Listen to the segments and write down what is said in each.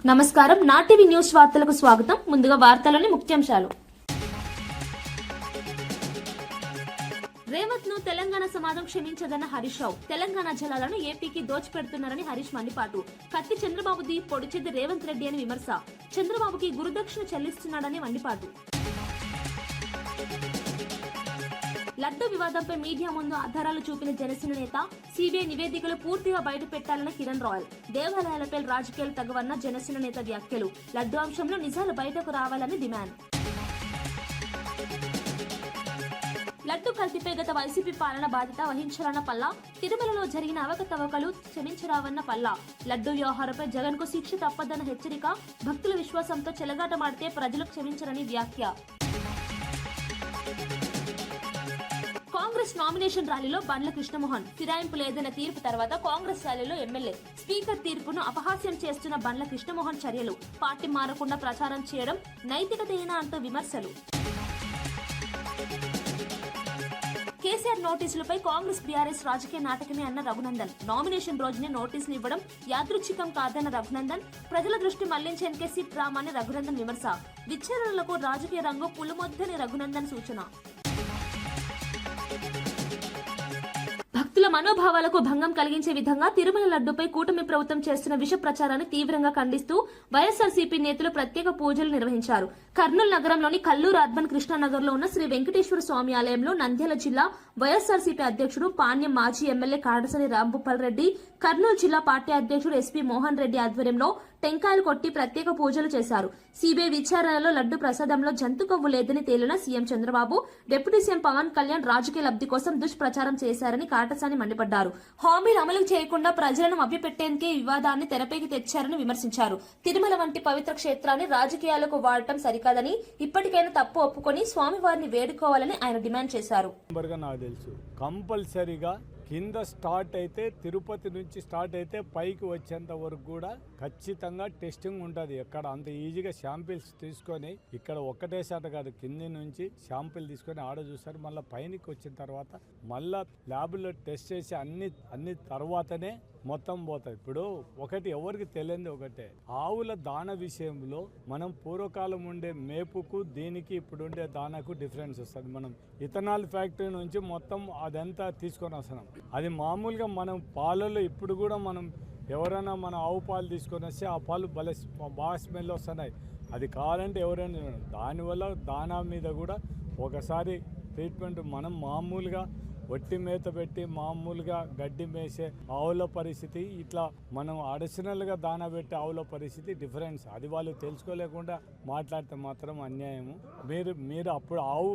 నమస్కారం నా TV news వార్తలకు స్వాగతం. ముందుగా వార్తలోని ముఖ్యాంశాలు. రేవంత్ ను తెలంగాణ సమాజం క్షమించదన్న హరీష్ రావు. తెలంగాణ జలాలను ఏపీకి దోచిపెడుతున్నారని హరీష్ మండిపాటు. కత్తి చంద్రబాబుది, పొడిచేది రేవంత్ రెడ్డి అని విమర్శ. చంద్రబాబుకి గురుదక్షిణ చెల్లిస్తున్నాడని మండిపాటు. లడ్డు వివాదంపై మీడియా ముందు ఆధారాలు చూపిన జనసేన నేత, సిబిఐ నివేదికలు పూర్తిగా బయట పెట్టాలని కిరణ్ రాయల్. దేవాలయాలపై రాజకీయాలు తగవన్న జనసేన నేత వ్యాఖ్యలు. లడ్డు అంశంలో నిజాలు బయటకు రావాలని డిమాండ్. లడ్డు కల్తీపై గత వైసీపీ పాలన బాధ్యత వహించాలన్న పల్లా. తిరుమలలో జరిగిన అవకతవకలు క్షమించరావన్న పల్లా. లడ్డు వ్యవహారంపై జగన్ కు శిక్ష తప్పదన్న హెచ్చరిక. భక్తుల విశ్వాసంతో చెలగాటమాడితే ప్రజలు క్షమించరని వ్యాఖ్య. కాంగ్రెస్ నామినేషన్ ర్యాలీలో బండ్ల కృష్ణమోహన్. ఫిరాయింపు లేదన్న తీర్పు తర్వాత కాంగ్రెస్ ర్యాలీలో ఎమ్మెల్యే. స్పీకర్ తీర్పును అపహాస్యం చేస్తున్న బండ్ల కృష్ణమోహన్ చర్యలు. పార్టీ మారకుండా ప్రచారం చేయడం నైతికతేనా అంటూ విమర్శలు. కేసీఆర్ నోటీసులపై కాంగ్రెస్ బీఆర్ఎస్ రాజకీయ నాటకమే అన్న రఘునందన్. నామినేషన్ రోజునే నోటీసులు ఇవ్వడం యాదృచ్ఛికం కాదన్న రఘునందన్. ప్రజల దృష్టి మళ్లించేందుకే సిట్ డ్రామాని రఘునందన్ విమర్శ. విచారణలకు రాజకీయ రంగు పులుమొద్దని రఘునందన్ సూచన. భక్తుల మనోభావాలకు భంగం కలిగించే విధంగా తిరుమల లడ్డుపై కూటమి ప్రభుత్వం చేస్తున్న విష ప్రచారాన్ని తీవ్రంగా ఖండిస్తూ వైఎస్ఆర్సీపీ నేతలు ప్రత్యేక పూజలు నిర్వహించారు. కర్నూలు నగరంలోని కల్లూరు అర్బన్ కృష్ణానగర్ లో ఉన్న శ్రీ వెంకటేశ్వర స్వామి ఆలయంలో నంద్యాల జిల్లా వైఎస్ఆర్సీపీ అధ్యక్షుడు పాణ్యం, మాజీ ఎమ్మెల్యే కాడసరి రాంభూపాల్ రెడ్డి, కర్నూలు జిల్లా పార్టీ అధ్యక్షుడు ఎస్పీ మోహన్ రెడ్డి ఆధ్వర్యంలో టెంకాయలు కొట్టి ప్రత్యేక పూజలు చేశారు. సిబిఐ విచారణలో లడ్డు ప్రసాదంలో జంతు కొవ్వు లేదని తేలిన CM Chandrababu, deputy CM Pawan Kalyan రాజకీయ లబ్ధి కోసం దుష్ప్రచారం చేశారని కాటసాని మండిపడ్డారు. హామీలు అమలు చేయకుండా ప్రజలను మభ్యపెట్టేందుకే వివాదాన్ని తెరపైకి తెచ్చారని విమర్శించారు. తిరుమల వంటి పవిత్ర క్షేత్రాన్ని రాజకీయాలకు వాడటం సరికాదని, ఇప్పటికైనా తప్పు ఒప్పుకొని స్వామివారిని వేడుకోవాలని ఆయన డిమాండ్ చేశారు. కంపల్సరీగా కింద స్టార్ట్ అయితే, తిరుపతి నుంచి స్టార్ట్ అయితే పైకి వచ్చేంత వరకు కూడా ఖచ్చితంగా టెస్టింగ్ ఉంటుంది. ఎక్కడ అంత ఈజీగా శాంపిల్స్ తీసుకొని, ఇక్కడ ఒక్కటేసాట కాదు, కింది నుంచి శాంపిల్ తీసుకొని ఆడ చూస్తారు. మళ్ళీ పైనకి వచ్చిన తర్వాత మళ్ళీ ల్యాబ్లో టెస్ట్ చేసి అన్ని తర్వాతనే మొత్తం పోతాయి. ఇప్పుడు ఒకటి ఎవరికి తెలియంది ఒకటే, ఆవుల దాన విషయంలో మనం పూర్వకాలం ఉండే మేపుకు దీనికి ఇప్పుడు ఉండే దానకు డిఫరెన్స్ వస్తుంది. మనం ఇథనాల్ ఫ్యాక్టరీ నుంచి మొత్తం అదంతా తీసుకొని వస్తున్నాం. అది మామూలుగా మనం పాలలో ఇప్పుడు కూడా మనం ఎవరైనా మన ఆవు పాలు తీసుకొని వస్తే ఆ పాలు బాగా స్మెల్ వస్తున్నాయి. అది కావాలంటే ఎవరైనా దానివల్ల దానా మీద కూడా ఒకసారి ట్రీట్మెంట్. మనం మామూలుగా వట్టి మేత పెట్టి మామూలుగా గడ్డి మేసే ఆవుల పరిస్థితి, ఇట్లా మనం అడిషనల్గా దానా పెట్టే ఆవుల పరిస్థితి డిఫరెన్స్. అది వాళ్ళు తెలుసుకోలేకుండా మాట్లాడితే మాత్రం అన్యాయము. మీరు అప్పుడు ఆవు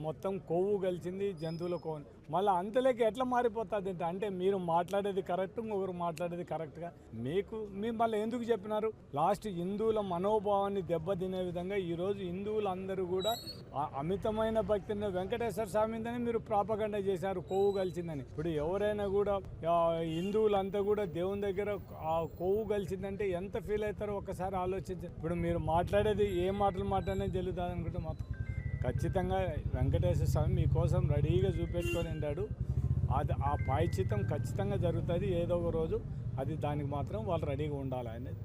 మొత్తం కొవ్వు కలిసింది, జంతువుల కొవ్వు, మళ్ళీ అంతలోకి ఎట్లా మారిపోతుంది అంటే మీరు మాట్లాడేది కరెక్ట్, ఇంకొకరు మాట్లాడేది కరెక్ట్గా మీరు మళ్ళీ ఎందుకు చెప్పినారు? లాస్ట్ హిందువుల మనోభావాన్ని దెబ్బతినే విధంగా ఈరోజు హిందువులందరూ కూడా అమితమైన భక్తిని వెంకటేశ్వర స్వామిని మీరు ప్రాపగండ చేశారు, కొవ్వు కలిసిందని. ఇప్పుడు ఎవరైనా కూడా హిందువులంతా కూడా దేవుని దగ్గర ఆ కొవ్వు కలిసిందంటే ఎంత ఫీల్ అవుతారో ఒకసారి ఆలోచించారు. ఇప్పుడు మీరు మాట్లాడేది ఏ మాటలు మాట్లాడినా జరుగుతుంది అనుకుంటే మాత్రం ఖచ్చితంగా వెంకటేశ్వర స్వామి మీకోసం రెడీగా చూపెట్టుకొని ఉన్నాడు. అది ఆ పాయచితం ఖచ్చితంగా జరుగుతుంది ఏదో ఒక రోజు. అది దానికి మాత్రం వాళ్ళు రెడీగా ఉండాలి అనేది.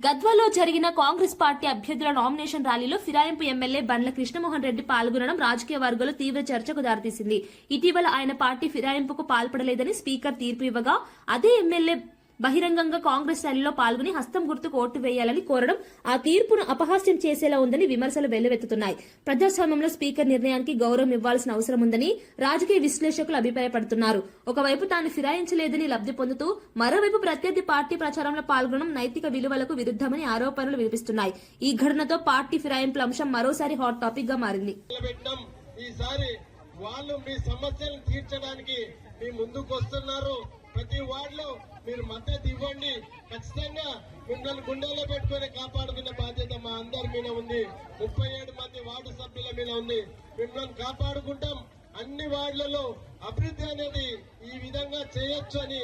గద్వాలో జరిగిన కాంగ్రెస్ పార్టీ అభ్యర్థుల నామినేషన్ ర్యాలీలో ఫిరాయింపు ఎమ్మెల్యే బండ్ల కృష్ణమోహన్ రెడ్డి పాల్గొనడం రాజకీయ వర్గాల్లో తీవ్ర చర్చకు దారితీసింది. ఇటీవల ఆయన పార్టీ ఫిరాయింపుకు పాల్పడలేదని స్పీకర్ తీర్పు ఇవ్వగా, అదే ఎమ్మెల్యే బహిరంగంగా కాంగ్రెస్ ర్యాలీలో పాల్గొని హస్తం గుర్తుకు ఓటు వేయాలని కోరడం ఆ తీర్పును అపహాస్యం చేసేలా ఉందని విమర్శలు వెల్లువెత్తుతున్నాయి. ప్రజాస్వామ్యంలో స్పీకర్ నిర్ణయానికి గౌరవం ఇవ్వాల్సిన అవసరం ఉందని రాజకీయ విశ్లేషకులు అభిప్రాయపడుతున్నారు. ఒకవైపు తాను ఫిరాయించలేదని లబ్ధి పొందుతూ, మరోవైపు ప్రత్యర్థి పార్టీ ప్రచారంలో పాల్గొనడం నైతిక విలువలకు విరుద్ధమని ఆరోపణలు వినిపిస్తున్నాయి. ఈ ఘటనతో పార్టీ ఫిరాయింపుల అంశం మరోసారి హాట్ టాపిక్ గా మారింది. వాళ్ళు మీ సమస్యలను తీర్చడానికి మీ ముందుకు వస్తున్నారు. ప్రతి వార్డులో మీరు మద్దతు ఇవ్వండి. ఖచ్చితంగా మిమ్మల్ని గుండెల్లో పెట్టుకుని కాపాడుకునే బాధ్యత మా అందరి మీద ఉంది. 37 మంది వార్డు సభ్యుల మీద ఉంది. మిమ్మల్ని కాపాడుకుంటాం. అన్ని వార్డులలో అభివృద్ధి అనేది ఈ విధంగా చేయొచ్చు అని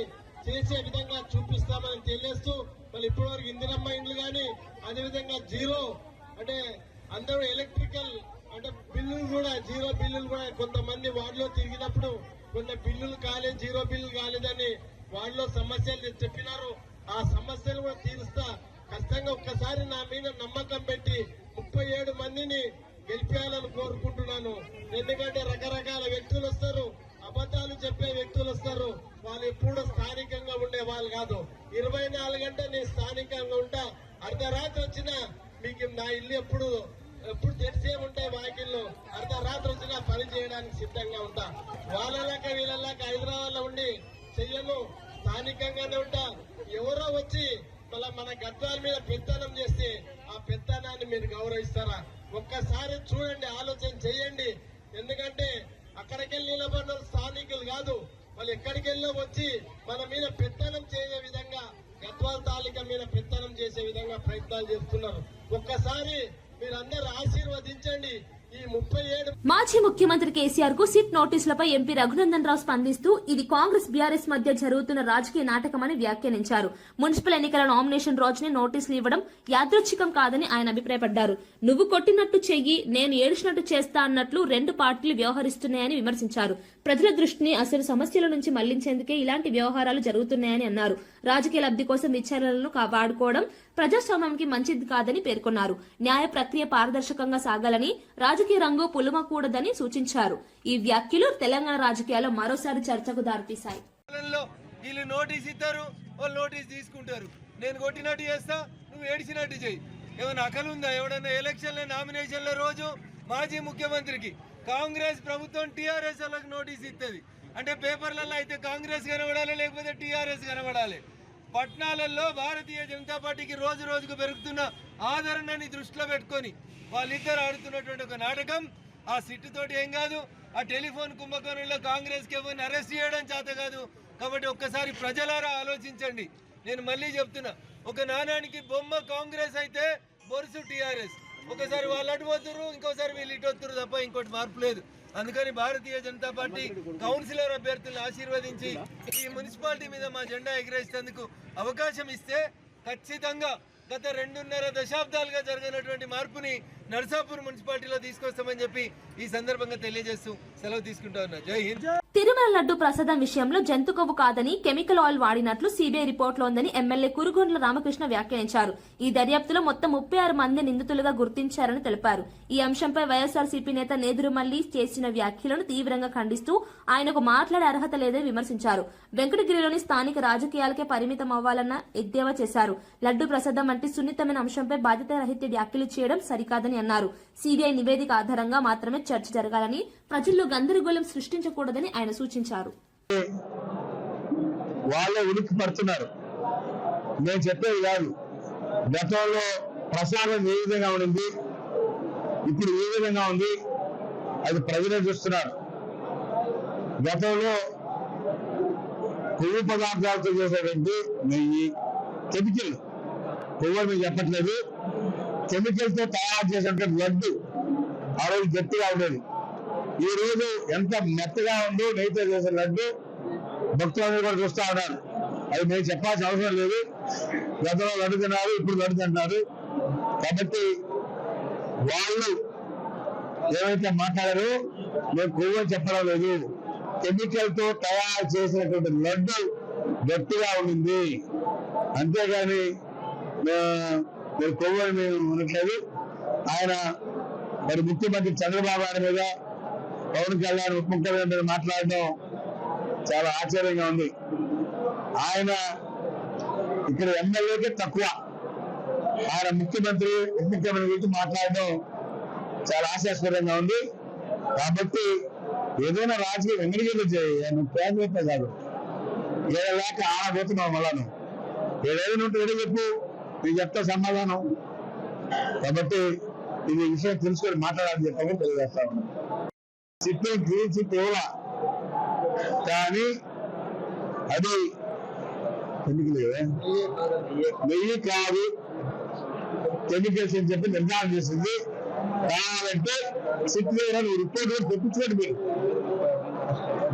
చేసే విధంగా చూపిస్తామని తెలియస్తూ, మళ్ళీ ఇప్పటివరకు ఇందిరమ్మ ఇండ్లు కానీ, అదేవిధంగా జీరో అంటే అందరూ ఎలక్ట్రికల్ అంటే బిల్లులు కూడా, జీరో బిల్లులు కూడా కొంతమంది వార్డులో తిరిగినప్పుడు కొన్ని బిల్లులు కాలేదు, జీరో బిల్లులు కాలేదని వార్డులో సమస్యలు చెప్పినారు. ఆ సమస్యలు కూడా తీరుస్తా. ఖచ్చితంగా ఒక్కసారి నా మీద నమ్మకం పెట్టి 37 మందిని గెలిపేయాలని కోరుకుంటున్నాను. ఎందుకంటే రకరకాల వ్యక్తులు వస్తారు, అబద్ధాలు చెప్పే వ్యక్తులు వస్తారు. వాళ్ళు ఎప్పుడు స్థానికంగా ఉండే వాళ్ళు కాదు. 24 గంటలు నేను స్థానికంగా ఉంటా. అర్ధరాత్రి వచ్చినా మీకు నా ఇల్లు ఎప్పుడు తెరిసే ఉంటాయి. వాకిళ్ళు అర్ధరాత్రి వచ్చినా పని చేయడానికి సిద్ధంగా ఉంటా. వాళ్ళలాక వీళ్ళలాక హైదరాబాద్ లో ఉండి చెయ్యను, స్థానికంగానే ఉంటా. ఎవరో వచ్చి మళ్ళా మన గద్వాల మీద పెత్తనం చేస్తే ఆ పెత్తనాన్ని మీరు గౌరవిస్తారా? ఒక్కసారి చూడండి, ఆలోచన చెయ్యండి. ఎందుకంటే అక్కడికెళ్ళి నిలబడిన స్థానికులు కాదు, వాళ్ళు ఎక్కడికెళ్ళో వచ్చి మన మీద పెత్తనం చేసే విధంగా, గద్వాల తాలూకా మీద పెత్తనం చేసే విధంగా ప్రయత్నాలు చేస్తున్నారు. ఒక్కసారి మీరందరూ ఆశీర్వదించండి. ఈ 37 మాజీ ముఖ్యమంత్రి కేసీఆర్ కు సిట్ నోటీసులపై ఎంపీ రఘునందన్ రావు స్పందిస్తూ ఇది కాంగ్రెస్ బీఆర్ఎస్ మధ్య జరుగుతున్న రాజకీయ నాటకమని వ్యాఖ్యానించారు. మున్సిపల్ ఎన్నికల నామినేషన్ రోజునే నోటీసులు ఇవ్వడం యాదృచ్ఛికం కాదని ఆయన అభిప్రాయపడ్డారు. నువ్వు కొట్టినట్టు చెయ్యి, నేను ఏడ్చినట్టు చేస్తా అన్నట్లు 2 పార్టీలు వ్యవహరిస్తున్నాయని విమర్శించారు. ప్రజల దృష్టిని అసలు సమస్యల నుంచి మళ్లించేందుకే ఇలాంటి వ్యవహారాలు జరుగుతున్నాయని అన్నారు. రాజకీయ లబ్ధి కోసం విచారణలను వాడుకోవడం ప్రజాస్వామ్యానికి మంచిది కాదని పేర్కొన్నారు. న్యాయ ప్రక్రియ పారదర్శకంగా సాగాలని, రాజకీయ రంగు పులుమకూడదని సూచించారు. ఈ వ్యాఖ్యలు తెలంగాణ రాజకీయాల్లో మరోసారి చర్చకు దారితీశాయి. వీళ్ళు నోటీస్ ఇస్తారు, వాళ్ళు నోటీస్ తీసుకుంటారు. నేను కొట్టినట్టు చేస్తా, నువ్వు ఏడిచినట్టు చెయ్యి. ఏమైనా అకలుందా? ఎవడన్నా ఎలక్షన్ల నామినేషన్ల రోజు మాజీ ముఖ్యమంత్రికి కాంగ్రెస్ ప్రభుత్వం టీఆర్ఎస్ వాళ్ళకి నోటీస్ ఇస్తుంది అంటే పేపర్లలో అయితే కాంగ్రెస్ కనబడాలి, లేకపోతే టీఆర్ఎస్ కనబడాలి. పట్నాలలో భారతీయ జనతా పార్టీకి రోజు రోజుకు పెరుగుతున్న ఆదరణని దృష్టిలో పెట్టుకొని వాళ్ళిద్దరు ఆడుతున్నటువంటి ఒక నాటకం. ఆ సిట్టు తోటి ఏం కాదు, ఆ టెలిఫోన్ కుంభకోణంలో కాంగ్రెస్కి ఎవరిని అరెస్ట్ చేయడం చేత కాదు. కాబట్టి ఒక్కసారి ప్రజలారా ఆలోచించండి. నేను మళ్ళీ చెప్తున్నా, ఒక నాణానికి బొమ్మ కాంగ్రెస్ అయితే బొరుసు టీఆర్ఎస్. ఒకసారి వాళ్ళు అటు పోతున్నారు, ఇంకోసారి వీళ్ళు ఇటు వస్తున్నారు తప్ప ఇంకోటి మార్పు లేదు. అందుకని భారతీయ జనతా పార్టీ కౌన్సిలర్ అభ్యర్థులను ఆశీర్వదించి ఈ మున్సిపాలిటీ మీద మా జెండా ఎగిరేసేందుకు అవకాశం ఇస్తే ఖచ్చితంగా గత 2.5 దశాబ్దాలుగా జరిగినటువంటి మార్పుని నర్సాపూర్ మున్సిపాలిటీలో తీసుకొస్తామని చెప్పి ఈ సందర్భంగా తెలియజేస్తూ సెలవు తీసుకుంటా ఉన్నా. జై హింద్. తిరుమల లడ్డు ప్రసాదం విషయంలో జంతు కొవ్వు కాదని కెమికల్ ఆయిల్ వాడినట్లు సీబీఐ రిపోర్టులో ఉందని ఎమ్మెల్యే కురుగొండ్ల రామకృష్ణ వ్యాఖ్యానించారు. ఈ దర్యాప్తులో మొత్తం 36 మంది నిందితులుగా గుర్తించారని తెలిపారు. ఈ అంశంపై వైఎస్ఆర్సీపీ నేత నేదురుమల్లి చేసిన వ్యాఖ్యలను తీవ్రంగా ఖండిస్తూ ఆయనకు మాట్లాడే అర్హత లేదని విమర్శించారు. వెంకటగిరిలోని స్థానిక రాజకీయాలకే పరిమితం అవ్వాలన్న ఎద్దేవా చేశారు. లడ్డు ప్రసాదం వంటి సున్నితమైన అంశంపై బాధ్యతారహిత వ్యాఖ్యలు చేయడం సరికాదని అన్నారు. సీబీఐ నివేదిక ఆధారంగా మాత్రమే చర్చ జరగాలని, ప్రజల్లో గందరగోళం సృష్టించకూడదని ఆయన సూచించారు. వాళ్ళే ఉనికి పడుతున్నారు, నేను చెప్పేది కాదు. గతంలో ప్రసాదం ఏ విధంగా ఉండింది, ఇప్పుడు ఏ విధంగా ఉంది, అది ప్రజలే చూస్తున్నారు. గతంలో కొవ్వు పదార్థాలతో చేసేటువంటి నెయ్యి, కెమికల్, కొవ్వు మీకు చెప్పట్లేదు, కెమికల్ తో తయారు చేసినటువంటి లడ్డు ఆ రోజు గట్టిగా ఉండేది. ఈ రోజు ఎంత మెత్తగా ఉందో నెయ్యితో చేసిన లడ్డు భక్తులందరూ కూడా చూస్తా ఉన్నారు. అది నేను చెప్పాల్సిన అవసరం లేదు. గతంలో లడ్డు తిన్నారు, ఇప్పుడు లడ్డు తింటున్నారు. కాబట్టి వాళ్ళు ఏవైతే మాట్లాడారో నేను కొవ్వు చెప్పడం లేదు. కెమికల్ తో తయారు చేసినటువంటి లడ్డు గట్టిగా ఉండింది, అంతేగాని మీరు కొవ్వు అని మేము ఉండట్లేదు. ఆయన మరి ముఖ్యమంత్రి చంద్రబాబు నాయుడు మీద, పవన్ కళ్యాణ్ ఉప ముఖ్యమంత్రి మీద మాట్లాడడం చాలా ఆశ్చర్యంగా ఉంది. ఆయన ఇక్కడ ఎమ్మెల్యేకే తక్కువ, ఆయన ముఖ్యమంత్రి ఉప ముఖ్యమంత్రి గురించి మాట్లాడడం చాలా ఆశాస్పదంగా ఉంది. కాబట్టి ఏదైనా రాజకీయ వెంకటగిరిలో చేయి, నువ్వు పేదవేత్త కాదు, ఏదో లేక ఆడబోతున్నావు. మళ్ళా నువ్వు ఏదైనా ఉంటే ఏదో చెప్పు, నీకు చెప్తా సమాధానం. కాబట్టి ఇది విషయం తెలుసుకొని మాట్లాడాలని చెప్పమని తెలియజేస్తా ఉన్నాను. సిట్టింగ్ క్లీన్ చిట్ ఇవ్వాల, కానీ అది నెయ్యి కాదు, కెమికల్స్ అని చెప్పి నిర్ణయం చేసింది. కావాలంటే సిట్ దగ్గర నువ్వు రిపోర్ట్ కూడా తెప్పించుకోండి. మీరు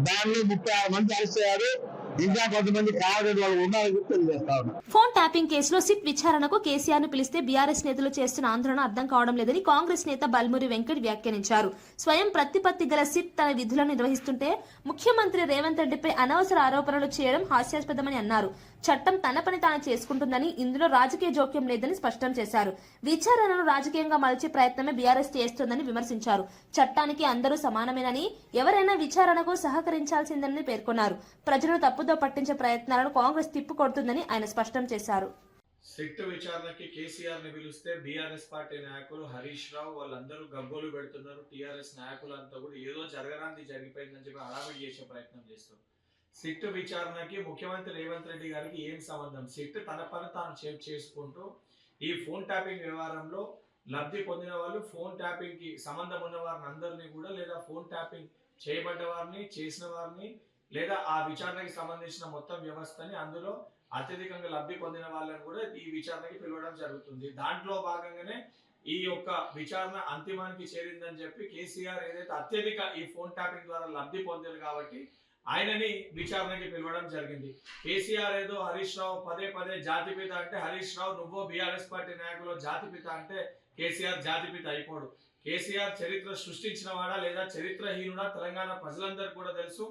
దానిలో 36 మంది అరెస్ట్ అయ్యారు, ఇంకా కొంతమంది కావాలని వాళ్ళు ఉన్నారని చెప్పి తెలియజేస్తా ఉన్నారు. ఫోన్ ట్యాపింగ్ కేసులో సిట్ విచారణకు కేసీఆర్ ను పిలిస్తే బీఆర్ఎస్ నేతలు చేస్తున్న ఆందోళన అర్థం కావడం లేదని కాంగ్రెస్ నేత బల్మూరి వెంకట్ వ్యాఖ్యానించారు. స్వయం ప్రతిపత్తి గల సిట్ తన విధులను నిర్వహిస్తుంటే ముఖ్యమంత్రి రేవంత్ రెడ్డిపై అనవసర ఆరోపణలు చేయడం హాస్యాస్పదమని అన్నారు. చట్టం తన పని తాను చేసుకుంటుందని, ఇందులో రాజకీయ జోక్యం లేదని స్పష్టం చేశారు. విచారణను రాజకీయంగా మలిచే ప్రయత్నమే బీఆర్ఎస్ చేస్తోందని విమర్శించారు. చట్టానికి అందరూ సమానమేనని, ఎవరైనా విచారణకు సహకరించాల్సిందని పేర్కొన్నారు. ప్రజలను తప్పుదో పట్టించే ప్రయత్నాలను కాంగ్రెస్ తిప్పికొడుతుందని ఆయన స్పష్టం చేశారు. సిట్ విచారణకి కేసీఆర్ ని పిలిస్తే బీఆర్ఎస్ పార్టీ నాయకులు హరీష్ రావు వాళ్ళందరూ గగ్గోలు పెడుతున్నారు. టీఆర్ఎస్ నాయకులంతా కూడా ఏదో జరగరాంది జరిగిపోయిందని చెప్పి హడావిడి చేసే ప్రయత్నం చేస్తారు. సిట్ విచారణకి ముఖ్యమంత్రి రేవంత్ రెడ్డి గారికి ఏం సంబంధం? సిట్ తన పని తాను చేసుకుంటూ ఈ ఫోన్ ట్యాపింగ్ వ్యవహారంలో లబ్ధి పొందిన వాళ్ళు, ఫోన్ ట్యాపింగ్ కి సంబంధం ఉన్న వారిని అందరినీ కూడా, లేదా ఫోన్ ట్యాపింగ్ చేయబడ్డ వారిని, చేసిన వారిని, లేదా ఆ విచారణకి సంబంధించిన మొత్తం వ్యవస్థని, అందులో అత్యధికంగా లబ్ధి పొందిన వాళ్ళని కూడా ఈ విచారణకి పిలవడం జరుగుతుంది. దాంట్లో భాగంగానే ఈ యొక్క విచారణ అంతిమానికి చేరిందని చెప్పి కేసీఆర్ ఏదైతే అత్యధిక ఈ ఫోన్ ట్యాపింగ్ ద్వారా లబ్ధి పొందారు కాబట్టి ఆయనని విచారణకి పిలవడం జరిగింది. కేసీఆర్ ఏదో హరీష్ రావు పదే పదే జాతిపిత అంటే, హరీష్ రావు నువ్వో బీఆర్ఎస్ పార్టీ నాయకులు జాతిపిత అంటే కేసీఆర్ జాతిపిత అయిపోడు. కేసీఆర్ చరిత్ర సృష్టించిన వాడా లేదా చరిత్రహీనుడా తెలంగాణ ప్రజలందరికీ కూడా తెలుసు.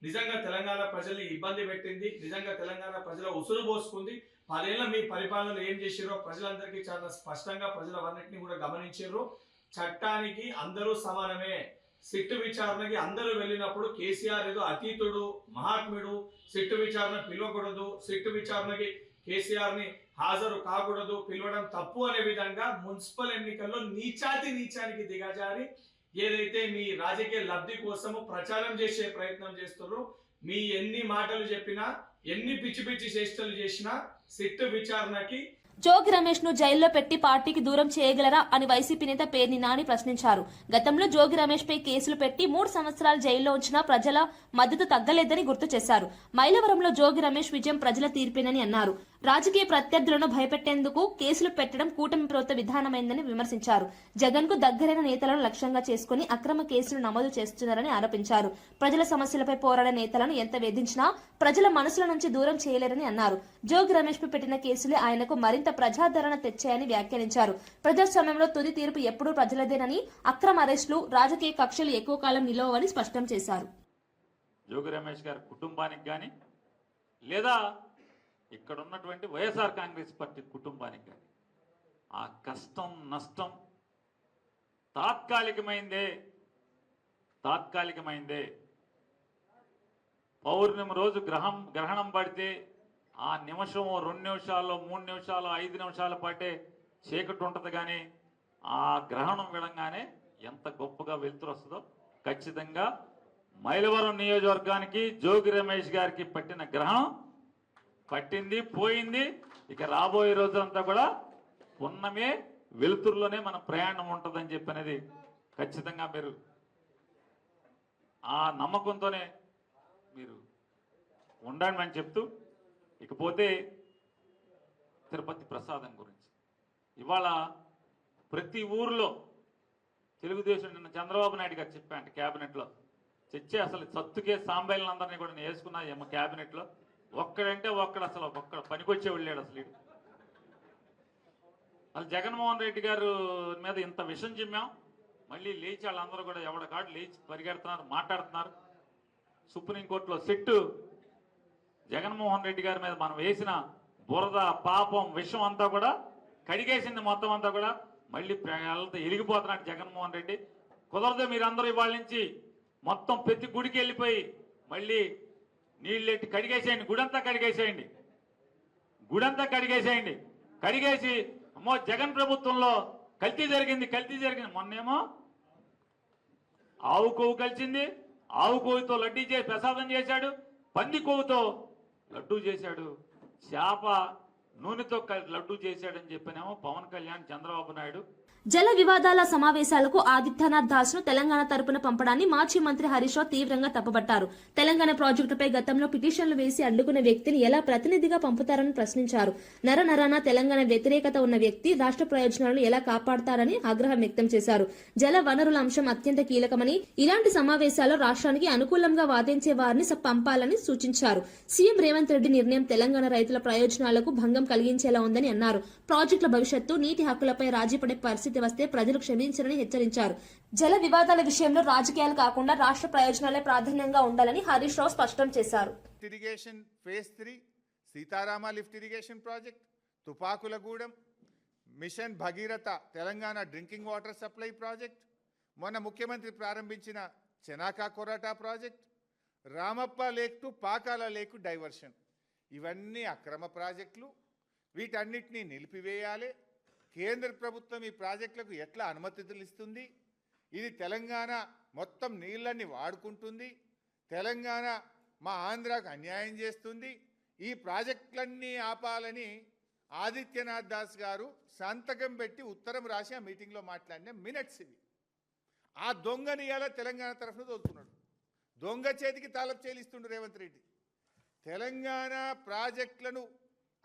నిజంగా తెలంగాణ ప్రజల్ని ఇబ్బంది పెట్టింది, నిజంగా తెలంగాణ ప్రజల ఉసురు పోసుకుంది. 10 ఏళ్ల మీ పరిపాలనలో ఏం చేసిరో ప్రజలందరికీ చాలా స్పష్టంగా ప్రజలవన్నిటిని కూడా గమనించారు. చట్టానికి అందరూ సమానమే. సిట్టు విచారణకి అందరూ వెళ్ళినప్పుడు కేసీఆర్ ఏదో అతీతుడు, మహాత్ముడు, సిట్టు విచారణ పిలవకూడదు, సిట్టు విచారణకి కేసీఆర్ ని హాజరు కాకూడదు, పిలవడం తప్పు అనే విధంగా మున్సిపల్ ఎన్నికల్లో నీచానికి దిగజారి ఏదైతే మీ రాజకీయ లబ్ధి కోసము ప్రచారం చేసే ప్రయత్నం చేస్తున్నారో, మీ ఎన్ని మాటలు చెప్పినా, ఎన్ని పిచ్చి పిచ్చి చేష్టలు చేసినా సిట్ విచారణకి జోగి రమేష్ ను జైల్లో పెట్టి పార్టీకి దూరం చేయగలరా అని వైసీపీ నేత పేర్ని నాని ప్రశ్నించారు. గతంలో జోగి రమేష్ పై కేసులు పెట్టి 3 సంవత్సరాలు జైల్లో ఉంచినా ప్రజల మద్దతు తగ్గలేదని గుర్తు చేశారు. మైలవరంలో జోగి రమేష్ విజయం ప్రజల తీర్పేనని అన్నారు. రాజకీయ ప్రత్యర్థులను భయపెట్టేందుకు కేసులు పెట్టడం కూటమి ప్రభుత్వ విధానమైందని విమర్శించారు. జగన్ కు దగ్గరైన నేతలను లక్ష్యంగా చేసుకుని అక్రమ కేసులు నమోదు చేస్తున్నారని ఆరోపించారు. ప్రజల సమస్యలపై పోరాడే నేతలను ఎంత వేధించినా ప్రజల మనసుల నుంచి దూరం చేయలేరని అన్నారు. జోగి రమేష్ పై పెట్టిన కేసులే ఆయనకు మరింత ప్రజాదరణ తెచ్చాయని వ్యాఖ్యానించారు. ప్రజాస్వామ్యంలో తుది తీర్పు ఎప్పుడూ ప్రజలదేనని, అక్రమ అరెస్టులు, రాజకీయ కక్షలు ఎక్కువ కాలం నిలవని స్పష్టం చేశారు. జోగి రమేష్ గారి కుటుంబానికి కానీ, లేదా ఇక్కడ ఉన్నటువంటి వైఎస్ఆర్ కాంగ్రెస్ పార్టీ కుటుంబానికి కానీ ఆ కష్టం నష్టం తాత్కాలికమైందే. పౌర్ణమి రోజు గ్రహణం పడితే ఆ నిమిషం 2 నిమిషాల్లో 3 నిమిషాలు 5 నిమిషాల పాటే చీకటి ఉంటుంది. కానీ ఆ గ్రహణం విడంగానే ఎంత గొప్పగా వెలుతురు వస్తుందో ఖచ్చితంగా మైలవరం నియోజకవర్గానికి జోగి రమేష్ గారికి పట్టిన గ్రహణం పట్టింది, పోయింది. ఇక రాబోయే రోజంతా కూడా ఉన్నమే వెలుతురులోనే మన ప్రయాణం ఉంటుందని చెప్పనేది ఖచ్చితంగా మీరు ఆ నమ్మకంతోనే మీరు ఉండండి అని చెప్తూ, ఇకపోతే తిరుపతి ప్రసాదం గురించి ఇవాళ ప్రతి ఊర్లో తెలుగుదేశం నిన్న చంద్రబాబు నాయుడు గారు చెప్పాంట క్యాబినెట్లో చర్చ, అసలు సత్తుకే సాంబైలందరినీ కూడా నేను వేసుకున్నా ఏమో క్యాబినెట్లో. ఒక్కడంటే అసలు ఒక్కడ పనికొచ్చే వెళ్ళాడు. అసలు జగన్మోహన్ రెడ్డి గారు మీద ఇంత విషం చిమ్మాం, మళ్ళీ లేచి వాళ్ళందరూ కూడా ఎవడకాడు లేచి పరిగెడుతున్నారు, మాట్లాడుతున్నారు. సుప్రీంకోర్టులో సిట్టు జగన్మోహన్ రెడ్డి గారి మీద మనం వేసిన బురద, పాపం, విషం అంతా కూడా కడిగేసింది. మొత్తం అంతా కూడా మళ్ళీ ఎలిగిపోతున్నాడు జగన్మోహన్ రెడ్డి. కుదరదు, మీరందరూ ఇవాళ నుంచి మొత్తం ప్రతి గుడికి వెళ్ళిపోయి మళ్ళీ నీళ్ళెట్టి కడిగేసేయండి, గుడంతా కడిగేసేయండి. కడిగేసి అమ్మో జగన్ ప్రభుత్వంలో కల్తీ జరిగింది. మొన్నేమో ఆవు కొవ్వు కలిసింది, ఆవు కొవ్వుతో లడ్డూ చేసి ప్రసాదం చేశాడు, పంది కొవ్వుతో లడ్డూ చేశాడు, చేప నూనెతో లడ్డూ చేశాడని చెప్పినేమో పవన్ కళ్యాణ్, చంద్రబాబు నాయుడు. జల వివాదాల సమావేశాలకు ఆదిత్యనాథ్ దాస్ ను తెలంగాణ తరపున పంపడాన్ని మాజీ మంత్రి హరీష్ రావు తీవ్రంగా తప్పుపట్టారు. తెలంగాణ ప్రాజెక్టుపై గతంలో పిటిషన్లు వేసి అడ్డుకున్న వ్యక్తిని ఎలా ప్రతినిధిగా పంపుతారని ప్రశ్నించారు. నరనరాన తెలంగాణ వ్యతిరేకత ఉన్న వ్యక్తి రాష్ట్ర ప్రయోజనాలను ఎలా కాపాడతారని ఆగ్రహం వ్యక్తం చేశారు. జల వనరుల అంశం అత్యంత కీలకమని, ఇలాంటి సమావేశాల్లో రాష్ట్రానికి అనుకూలంగా వాదించే వారిని పంపాలని సూచించారు. సీఎం రేవంత్ రెడ్డి నిర్ణయం తెలంగాణ రైతుల ప్రయోజనాలకు భంగం కలిగించేలా ఉందని అన్నారు. ప్రాజెక్టుల భవిష్యత్తు, నీటి హక్కులపై రాజీపడే పరిస్థితి వస్తే ప్రజలు క్షమించరని హెచ్చరించారు. జల వివాదాల విషయంలో రాజకీయాలు కాకుండా రాష్ట్ర ప్రయోజనాలే ప్రాధాన్యంగా ఉండాలని హరీష్ రావు స్పష్టం చేశారు. Irrigation phase 3 Sitarama lift irrigation project, Tupakulagudem, mission Bhagiratha Telangana drinking water supply project, మొన్న ముఖ్యమంత్రి ప్రారంభించిన Chanaka Korata project, Ramappa lake to Pakala lake diversion. ఇవన్నీ అక్రమ ప్రాజెక్టులు. వీటన్నిటినీ నిలిపివేయాలి. కేంద్ర ప్రభుత్వం ఈ ప్రాజెక్టులకు ఎట్లా అనుమతులు ఇస్తుంది? ఇది తెలంగాణ మొత్తం నీళ్ళని వాడుకుంటుంది. తెలంగాణ మా ఆంధ్రాకు అన్యాయం చేస్తుంది. ఈ ప్రాజెక్టులన్నీ ఆపాలని ఆదిత్యనాథ్ దాస్ గారు సంతకం పెట్టి ఉత్తరం రాసి ఆ మీటింగ్లో మాట్లాడిన మినిట్స్ ఇవి. ఆ దొంగని ఇలా తెలంగాణ తరఫున తోలుతున్నాడు. దొంగ చేతికి తాళపు చేలిస్తుండు రేవంత్ రెడ్డి. తెలంగాణ ప్రాజెక్టులను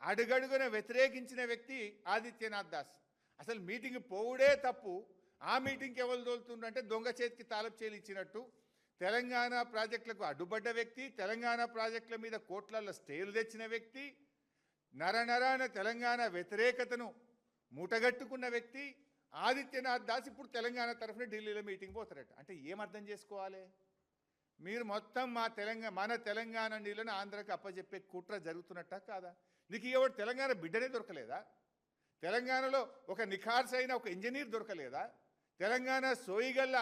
అడుగడుగున వ్యతిరేకించిన వ్యక్తి ఆదిత్యనాథ్ దాస్. అసలు మీటింగ్ పోవుడే తప్పు. ఆ మీటింగ్కి ఎవరు తోలుతుండంటే దొంగ చేతికి తాళపు చేలి ఇచ్చినట్టు. తెలంగాణ ప్రాజెక్టులకు అడ్డుపడ్డ వ్యక్తి, తెలంగాణ ప్రాజెక్టుల మీద కోట్లలో స్టేలు తెచ్చిన వ్యక్తి, నరనరాన తెలంగాణ వ్యతిరేకతను మూటగట్టుకున్న వ్యక్తి ఆదిత్యనాథ్ దాస్ ఇప్పుడు తెలంగాణ తరఫున ఢిల్లీలో మీటింగ్ పోతారట. అంటే ఏం అర్థం చేసుకోవాలి? మీరు మొత్తం మన తెలంగాణ నీళ్ళను ఆంధ్రాకి అప్పచెప్పే కుట్ర జరుగుతున్నట్ట కాదా? నీకు ఎవరు తెలంగాణ బిడ్డనే దొరకలేదా? తెలంగాణలో ఒక నిఖార్సైన ఒక ఇంజనీర్ దొరకలేదా? తెలంగాణ సోయిగల్ల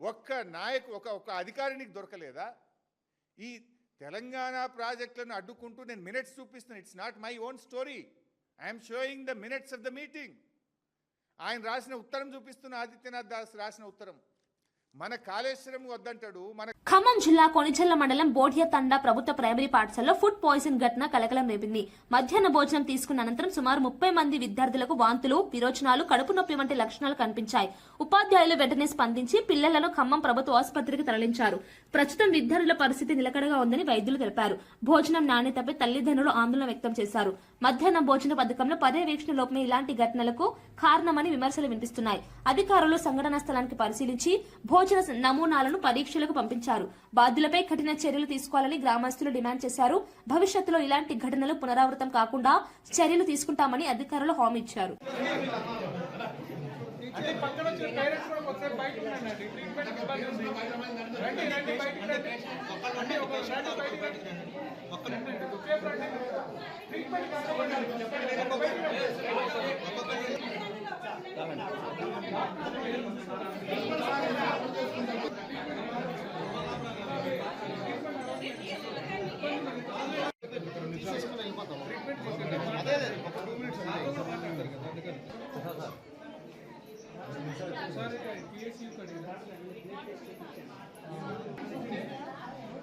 ఒక్క అధికారికి దొరకలేదా? ఈ తెలంగాణ ప్రాజెక్టులను అడ్డుకుంటూ నేను మినిట్స్ చూపిస్తున్నాను. It's not my own story. I'm showing the minutes of the meeting. ఆయన రాసిన ఉత్తరం చూపిస్తున్న ఆదిత్యనాథ్ దాస్ రాసిన ఉత్తరం. మన కాళేశ్వరం వద్దంటాడు. ఖమ్మం జిల్లా కొనిచెల్ల మండలం బోడియ తండా ప్రభుత్వ ప్రైమరీ పాఠశాలలో ఫుడ్ పాయిజన్ ఘటన కలకలం రేపింది. మధ్యాహ్న భోజనం తీసుకున్న అనంతరం సుమారు 30 మంది విద్యార్థులకు వాంతులు, విరోచనాలు, కడుపు నొప్పి వంటి లక్షణాలు కనిపించాయి. ఉపాధ్యాయులు వెంటనే స్పందించి పిల్లలను ఖమ్మం ప్రభుత్వ ఆసుపత్రికి తరలించారు. ప్రస్తుతం విద్యార్థుల పరిస్థితి నిలకడగా ఉందని వైద్యులు తెలిపారు. భోజనం నాణ్యతపై తల్లిదండ్రులు ఆందోళన వ్యక్తం చేశారు. మధ్యాహ్న భోజన పథకంలో పర్యవేక్షణ లోపమే ఇలాంటి ఘటనలకు కారణమని విమర్శలు వినిపిస్తున్నాయి. అధికారులు సంఘటనా స్థలానికి పరిశీలించి భోజన నమూనాలను పరీక్షలకు పంపించారు. బాధ్యులపై కఠిన చర్యలు తీసుకోవాలని గ్రామస్తులు డిమాండ్ చేశారు. భవిష్యత్తులో ఇలాంటి ఘటనలు పునరావృతం కాకుండా చర్యలు తీసుకుంటామని అధికారులు హామీ ఇచ్చారు.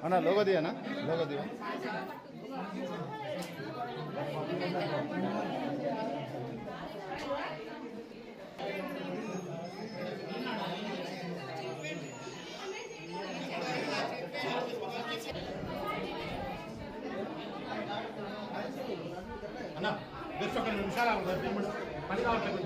అన్నా లోగో దియనా లోగో దియ అన్నా జస్ట్ ఒక నిమిషాలు ఆగు. పని కావట్లేదు.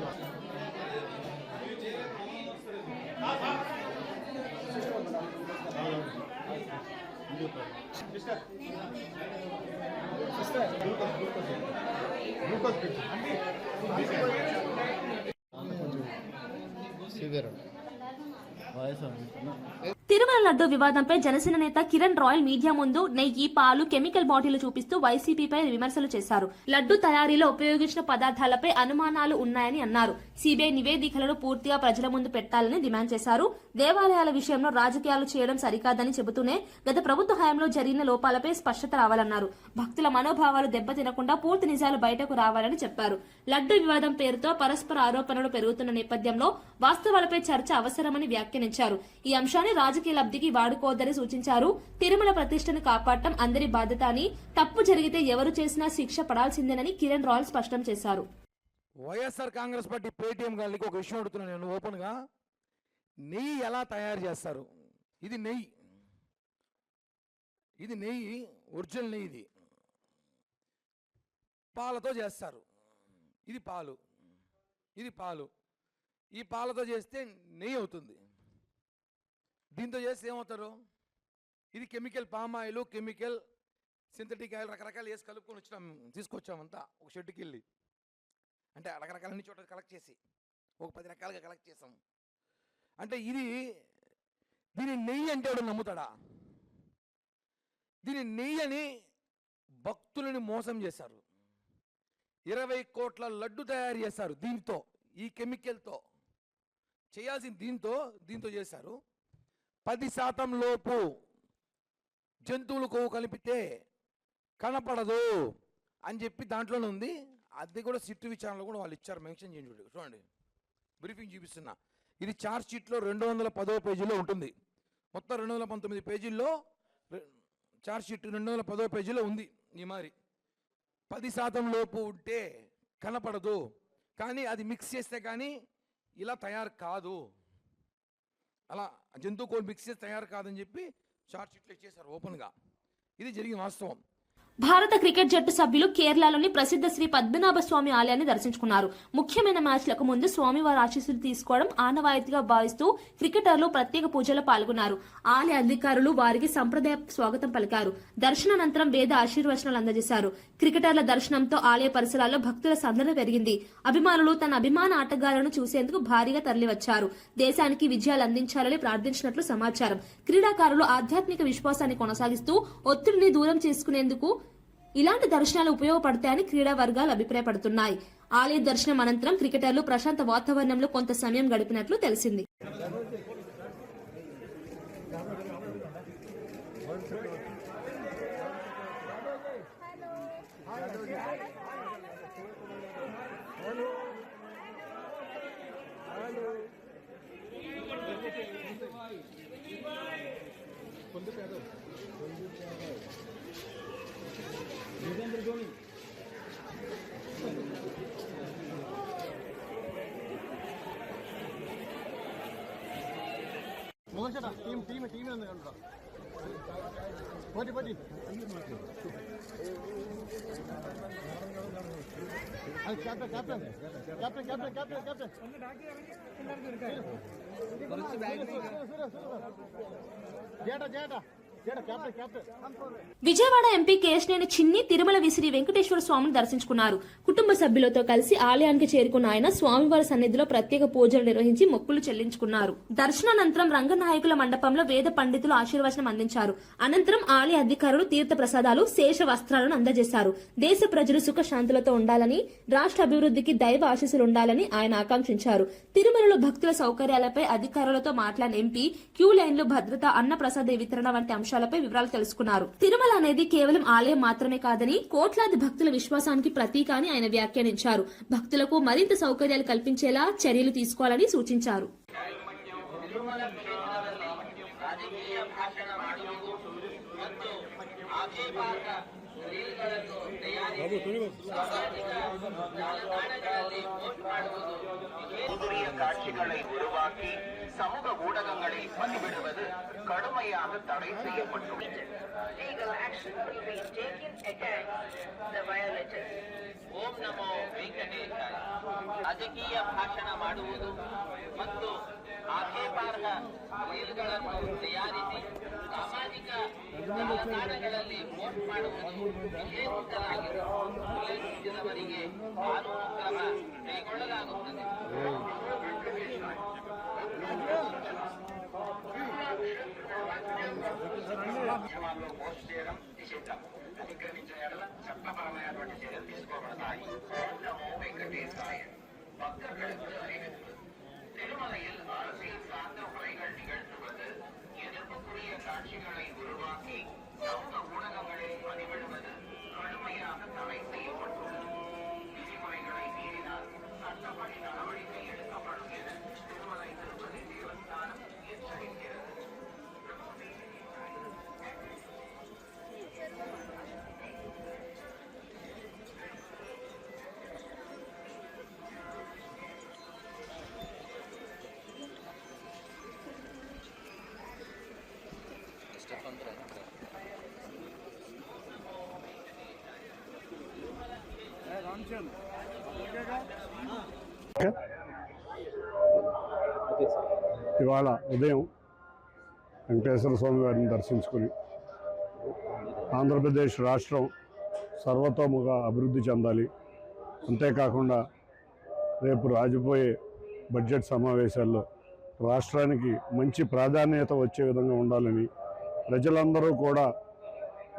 తిరుమల లడ్డు వివాదంపై జనసేన నేత కిరణ్ రాయల్ మీడియా ముందు నెయ్యి, పాలు, కెమికల్ బాటిల్ చూపిస్తూ వైసీపీపై విమర్శలు చేశారు. లడ్డు తయారీలో ఉపయోగించిన పదార్థాలపై అనుమానాలు ఉన్నాయని అన్నారు. సిబిఐ నివేదికలను పూర్తిగా ప్రజల ముందు పెట్టాలని డిమాండ్ చేశారు. దేవాలయాల విషయంలో రాజకీయాలు చేయడం సరికాదని చెబుతూనే గత ప్రభుత్వ హయాంలో జరిగిన లోపాలపై స్పష్టత రావాలన్నారు. భక్తుల మనోభావాలు దెబ్బతినకుండా పూర్తి నిజాలు బయటకు రావాలని చెప్పారు. లడ్డు వివాదం పేరుతో పరస్పర ఆరోపణలు పెరుగుతున్న నేపథ్యంలో వాస్తవాలపై చర్చ అవసరమని వ్యాఖ్యానించారు. ఈ అంశాన్ని రాజకీయ లబ్ధికి వాడుకోవద్దని సూచించారు. తిరుమల ప్రతిష్టను కాపాడటం అందరి బాధ్యత అని, తప్పు జరిగితే ఎవరు చేసినా శిక్ష పడాల్సిందేనని కిరణ్ రాయల్ స్పష్టం చేశారు. వైఎస్ఆర్ కాంగ్రెస్ పార్టీ పేటీఎం గారికి ఒక విషయం అడుగుతున్నాను నేను ఓపెన్గా. నెయ్యి ఎలా తయారు చేస్తారు? ఇది నెయ్యి ఒరిజినల్ నెయ్యి. ఇది పాలతో చేస్తారు. ఇది పాలు. ఈ పాలతో చేస్తే నెయ్యి అవుతుంది. దీంతో చేస్తే ఏమవుతారు? ఇది chemical palm oil, chemical synthetic oil రకరకాలు వేసి కలుపుకొని తీసుకొచ్చామంతా ఒక షెడ్కి వెళ్ళి. అంటే రకరకాల అన్ని చోట్ల కలెక్ట్ చేసి ఒక 10 రకాలుగా కలెక్ట్ చేసాం. అంటే దీని నెయ్యి అంటే ఎవడు నమ్ముతాడా? దీని నెయ్యి అని భక్తులని మోసం చేశారు. 20 కోట్ల లడ్డు తయారు చేశారు దీంతో, ఈ కెమికల్తో చేయాల్సింది దీంతో చేశారు. 10% లోపు జంతువుల కొవ్వు కలిపితే కనపడదు అని చెప్పి దాంట్లోనే ఉంది. అది కూడా సిట్టు విచారణలో కూడా వాళ్ళు ఇచ్చారు, మెన్షన్ చేయండి. చూడండి, బ్రీఫింగ్ చూపిస్తున్నా. ఇది ఛార్జ్ షీట్లో 210వ పేజీలో ఉంటుంది. మొత్తం 219 పేజీల్లో ఛార్జ్ షీట్ 210వ పేజీలో ఉంది. ఈ మరి 10% లోపు ఉంటే కనపడదు, కానీ అది మిక్స్ చేస్తే కానీ ఇలా తయారు కాదు, అలా జంతువు కోడి మిక్స్ చేసి తయారు కాదని చెప్పి ఛార్జ్ షీట్లో ఇచ్చేసారు ఓపెన్గా. ఇది జరిగిన వాస్తవం. భారత క్రికెట్ జట్టు సభ్యులు కేరళలోని ప్రసిద్ధ శ్రీ పద్మనాభ స్వామి ఆలయాన్ని దర్శించుకున్నారు. ముఖ్యమైన మ్యాచ్లకు ముందు స్వామివారి ఆశీస్సులు తీసుకోవడం ఆనవాయితీగా భావిస్తూ క్రికెటర్లు ప్రత్యేక పూజలో పాల్గొన్నారు. ఆలయ అధికారులు వారికి సంప్రదాయ స్వాగతం పలికారు. దర్శనానంతరం వేద ఆశీర్వచనాలు అందజేశారు. క్రికెటర్ల దర్శనంతో ఆలయ పరిసరాల్లో భక్తుల సందడి పెరిగింది. అభిమానులు తన అభిమాన ఆటగాళ్లను చూసేందుకు భారీగా తరలివచ్చారు. దేశానికి విజయాలు అందించాలని ప్రార్థించినట్లు సమాచారం. క్రీడాకారులు ఆధ్యాత్మిక విశ్వాసాన్ని కొనసాగిస్తూ ఒత్తిడిని దూరం చేసుకునేందుకు ఇలాంటి దర్శనాలు ఉపయోగపడతాయని క్రీడా వర్గాలు అభిప్రాయపడుతున్నాయి. ఆలయ దర్శనం అనంతరం క్రికెటర్లు ప్రశాంత వాతావరణంలో కొంత సమయం గడిపినట్లు తెలిసింది. టీమ్ పోటీ పోటీ captain captain captain captain captain captain జేటా జేటా Vijayawada MP Kesineni చిన్ని తిరుమల శ్రీ వెంకటేశ్వర స్వామిని దర్శించుకున్నారు. కుటుంబ సభ్యులతో కలిసి ఆలయానికి చేరుకున్న ఆయన స్వామివారి సన్నిధిలో ప్రత్యేక పూజలు నిర్వహించి మొక్కులు చెల్లించుకున్నారు. దర్శనానంతరం రంగనాయకుల మండపంలో వేద పండితులు ఆశీర్వచనం అందించారు. అనంతరం ఆలయ అధికారులు తీర్థ ప్రసాదాలు, శేష వస్త్రాలను అందజేశారు. దేశ ప్రజలు సుఖశాంతులతో ఉండాలని, రాష్ట్ర అభివృద్ధికి దైవ ఆశీస్సులు ఉండాలని ఆయన ఆకాంక్షించారు. తిరుమలలో భక్తుల సౌకర్యాలపై అధికారులతో మాట్లాడిన ఎంపీ క్యూ లైన్లు, భద్రత, అన్న ప్రసాద వితరణ వంటి అంశాలపై వివరాలు తెలుసుకున్నారు. తిరుమల అనేది కేవలం ఆలయం మాత్రమే కాదని, కోట్లాది భక్తుల విశ్వాసానికి ప్రతీక అని ఆయన వ్యాఖ్యానించారు. భక్తులకు మరింత సౌకర్యాలు కల్పించేలా చర్యలు తీసుకోవాలని సూచించారు. காட்சிகளை உருவாக்கி சமூக ஊடகங்களில் பதிவிடுவது கடுமையாக தடை செய்யப்பட்டுள்ளது. ಓಂ ನಮೋ ವೆಂಕಟೇಶಾಯ. ರಾಜಕೀಯ ಭಾಷಣ ಮಾಡುವುದು ಮತ್ತು ಆಕ್ಷೇಪಾರ್ಹ ರೀಲ್ಗಳನ್ನು ತಯಾರಿಸಿ ಸಾಮಾಜಿಕ ಜಾಲತಾಣಗಳಲ್ಲಿ ಪೋಸ್ಟ್ ಮಾಡುವುದು ನಿಷೇಧಿಸಲಾಗಿದೆ. ಉಲ್ಲಂಘಿಸಿದವರಿಗೆ ಕಾನೂನು ಕ್ರಮ ಕೈಗೊಳ್ಳಲಾಗುತ್ತದೆ. పోస్ట్ చేయడం నిషిద్ధం. అతిక్రమించిన ఎడల చట్టపరమైనటువంటి చర్యలు తీసుకోబడతాయి. వెంకటేశాయ. பக்தர்களுக்கு அறிவிப்பு. திருமலையில் அரசியல் சார்ந்த உரைகள் நிகழ்த்துவது, எதிர்ப்புக்குரிய காட்சிகளை உருவாக்கி சமூக ஊடகங்களில் பதிவிடுவது கடுமையாக தடை செய்யப்பட்டுள்ளது. விதிமுறைகளை மீறினால் சட்டப்படி நடவடிக்கை எடுக்கப்படும் என திருமலை திருப்பதி தேவஸ்தானம் எச்சரிக்கிறது. ఇవాళ ఉదయం వెంకటేశ్వర స్వామి వారిని దర్శించుకుని ఆంధ్రప్రదేశ్ రాష్ట్రం సర్వతోముఖ అభివృద్ధి చెందాలి, అంతేకాకుండా రేపు రాజుపోయే బడ్జెట్ సమావేశాల్లో రాష్ట్రానికి మంచి ప్రాధాన్యత వచ్చే విధంగా ఉండాలని, ప్రజలందరూ కూడా